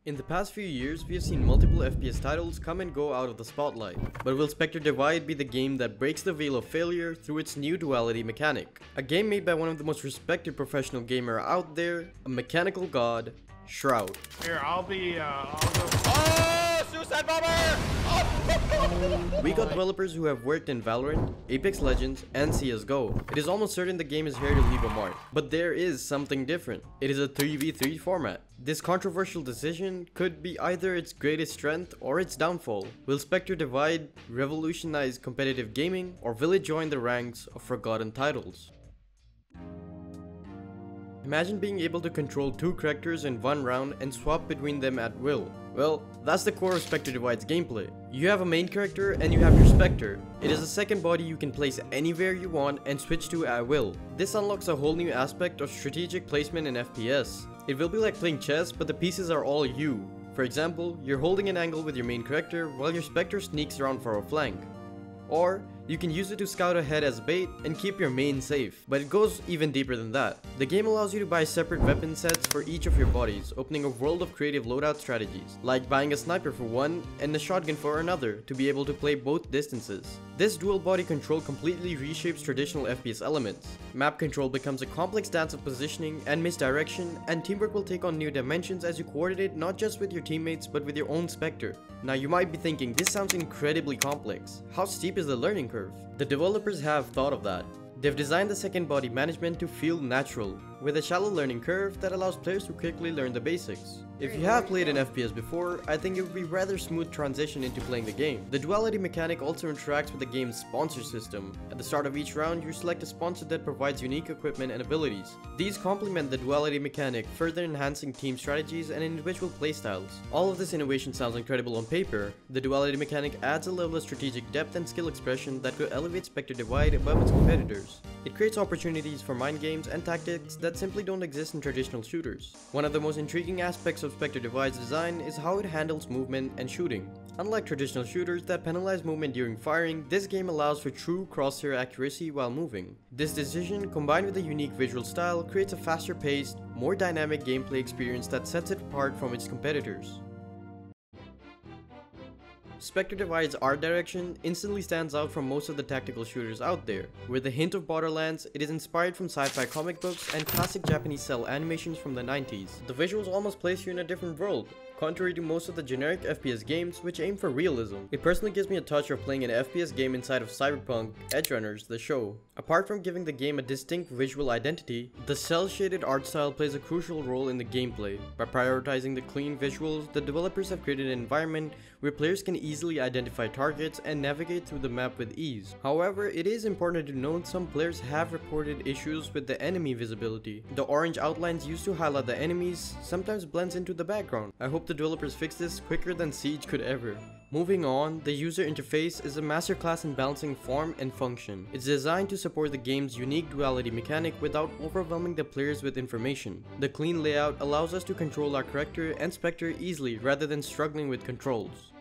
In the past few years, we have seen multiple FPS titles come and go out of the spotlight. But will Spectre Divide be the game that breaks the veil of failure through its new duality mechanic? A game made by one of the most respected professional gamer out there, a mechanical god, Shroud. Here, I'll go. Oh, suicide bomber! Oh! We got developers who have worked in Valorant, Apex Legends, and CSGO. It is almost certain the game is here to leave a mark. But there is something different. It is a 3v3 format. This controversial decision could be either its greatest strength or its downfall. Will Spectre Divide revolutionize competitive gaming, or will it join the ranks of forgotten titles? Imagine being able to control two characters in one round and swap between them at will. Well, that's the core of Spectre Divide's gameplay. You have a main character and you have your Spectre. It is a second body you can place anywhere you want and switch to at will. This unlocks a whole new aspect of strategic placement in FPS. It will be like playing chess, but the pieces are all you. For example, you're holding an angle with your main character while your Spectre sneaks around for a flank. Or, you can use it to scout ahead as bait and keep your main safe. But it goes even deeper than that. The game allows you to buy separate weapon sets for each of your bodies, opening a world of creative loadout strategies, like buying a sniper for one and a shotgun for another to be able to play both distances. This dual body control completely reshapes traditional FPS elements. Map control becomes a complex dance of positioning and misdirection, and teamwork will take on new dimensions as you coordinate not just with your teammates but with your own Spectre. Now you might be thinking, this sounds incredibly complex. How steep is the learning curve? The developers have thought of that. They've designed the second body management to feel natural, with a shallow learning curve that allows players to quickly learn the basics. If you have played an FPS before, I think it would be rather smooth transition into playing the game. The duality mechanic also interacts with the game's sponsor system. At the start of each round, you select a sponsor that provides unique equipment and abilities. These complement the duality mechanic, further enhancing team strategies and individual playstyles. All of this innovation sounds incredible on paper. The duality mechanic adds a level of strategic depth and skill expression that could elevate Spectre Divide above its competitors. It creates opportunities for mind games and tactics that simply don't exist in traditional shooters. One of the most intriguing aspects of Spectre Divide's design is how it handles movement and shooting. Unlike traditional shooters that penalize movement during firing, this game allows for true crosshair accuracy while moving. This decision, combined with a unique visual style, creates a faster paced, more dynamic gameplay experience that sets it apart from its competitors. Spectre Divide's art direction instantly stands out from most of the tactical shooters out there. With a hint of Borderlands, it is inspired from sci-fi comic books and classic Japanese cel animations from the 90s. The visuals almost place you in a different world, contrary to most of the generic FPS games which aim for realism. It personally gives me a touch of playing an FPS game inside of Cyberpunk Edgerunners, the show. Apart from giving the game a distinct visual identity, the cel-shaded art style plays a crucial role in the gameplay. By prioritizing the clean visuals, the developers have created an environment where players can easily identify targets and navigate through the map with ease. However, it is important to note some players have reported issues with the enemy visibility. The orange outlines used to highlight the enemies sometimes blends into the background. I hope the developers fix this quicker than Siege could ever. Moving on, the user interface is a masterclass in balancing form and function. It's designed to support the game's unique duality mechanic without overwhelming the players with information. The clean layout allows us to control our character and Spectre easily rather than struggling with controls.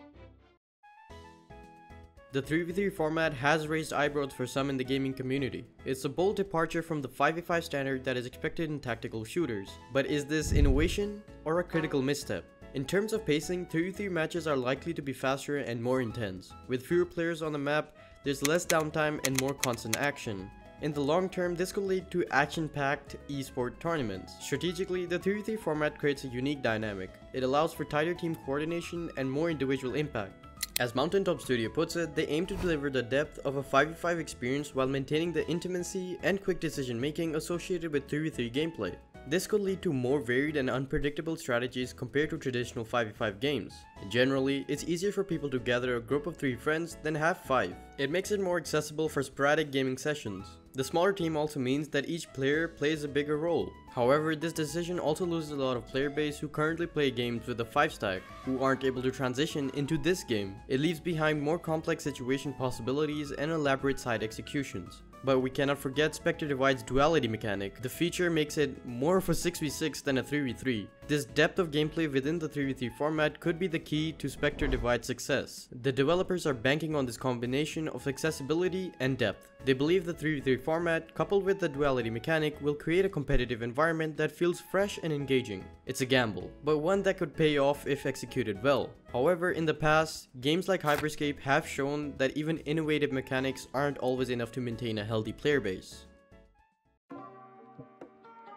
The 3v3 format has raised eyebrows for some in the gaming community. It's a bold departure from the 5v5 standard that is expected in tactical shooters. But is this innovation or a critical misstep? In terms of pacing, 3v3 matches are likely to be faster and more intense. With fewer players on the map, there's less downtime and more constant action. In the long term, this could lead to action-packed esport tournaments. Strategically, the 3v3 format creates a unique dynamic. It allows for tighter team coordination and more individual impact. As Mountaintop Studio puts it, they aim to deliver the depth of a 5v5 experience while maintaining the intimacy and quick decision making associated with 3v3 gameplay. This could lead to more varied and unpredictable strategies compared to traditional 5v5 games. Generally, it's easier for people to gather a group of 3 friends than have 5. It makes it more accessible for sporadic gaming sessions. The smaller team also means that each player plays a bigger role. However, this decision also loses a lot of player base who currently play games with a 5-stack, who aren't able to transition into this game. It leaves behind more complex situation possibilities and elaborate side executions. But we cannot forget Spectre Divide's duality mechanic. The feature makes it more of a 6v6 than a 3v3. This depth of gameplay within the 3v3 format could be the key to Spectre Divide's success. The developers are banking on this combination of accessibility and depth. They believe the 3v3 format, coupled with the duality mechanic, will create a competitive environment that feels fresh and engaging. It's a gamble, but one that could pay off if executed well. However, in the past, games like Hyperscape have shown that even innovative mechanics aren't always enough to maintain a healthy player base.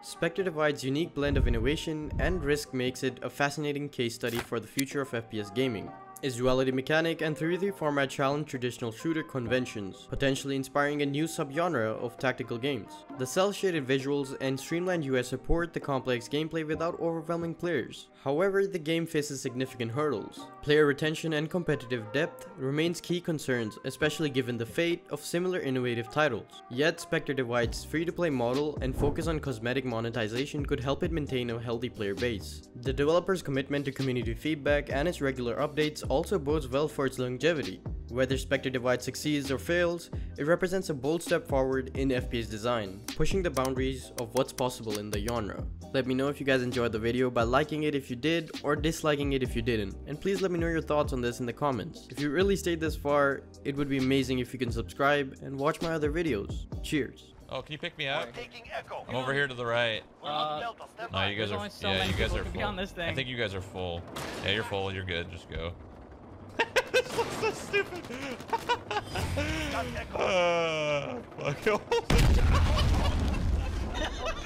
Spectre Divide's unique blend of innovation and risk makes it a fascinating case study for the future of FPS gaming. Its duality mechanic and 3v3 format challenge traditional shooter conventions, potentially inspiring a new subgenre of tactical games. The cel-shaded visuals and streamlined UI support the complex gameplay without overwhelming players. However, the game faces significant hurdles. Player retention and competitive depth remains key concerns, especially given the fate of similar innovative titles. Yet, Spectre Divide's free-to-play model and focus on cosmetic monetization could help it maintain a healthy player base. The developer's commitment to community feedback and its regular updates also bodes well for its longevity. Whether Spectre Divide succeeds or fails, it represents a bold step forward in FPS design, pushing the boundaries of what's possible in the genre. Let me know if you guys enjoyed the video by liking it if you did, or disliking it if you didn't, and please let me know your thoughts on this in the comments. If you really stayed this far, it would be amazing if you can subscribe and watch my other videos. Cheers. Oh, can you pick me up? I'm over here to the right. No, you guys are. Yeah, you guys are full. I think you guys are full. Yeah, you're full. You're good. Just go. This looks so stupid. Fuck.